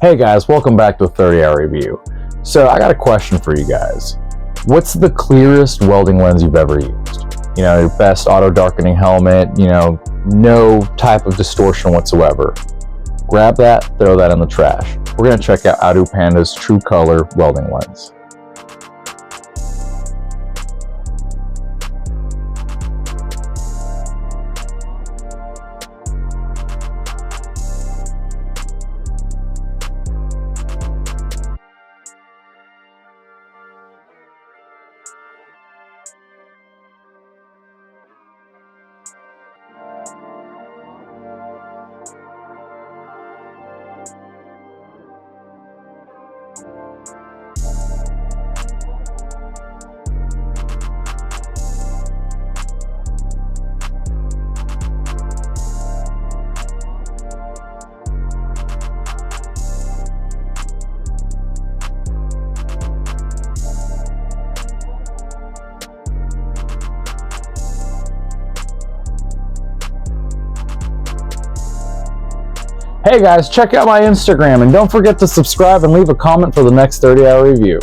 Hey guys, welcome back to a 30-hour review. So I got a question for you guys. What's the clearest welding lens you've ever used? You know, your best auto darkening helmet, no type of distortion whatsoever. Grab that, throw that in the trash. We're gonna check out Oudopanda's True Color welding lens. Hey guys, check out my Instagram and don't forget to subscribe and leave a comment for the next 30-hour review.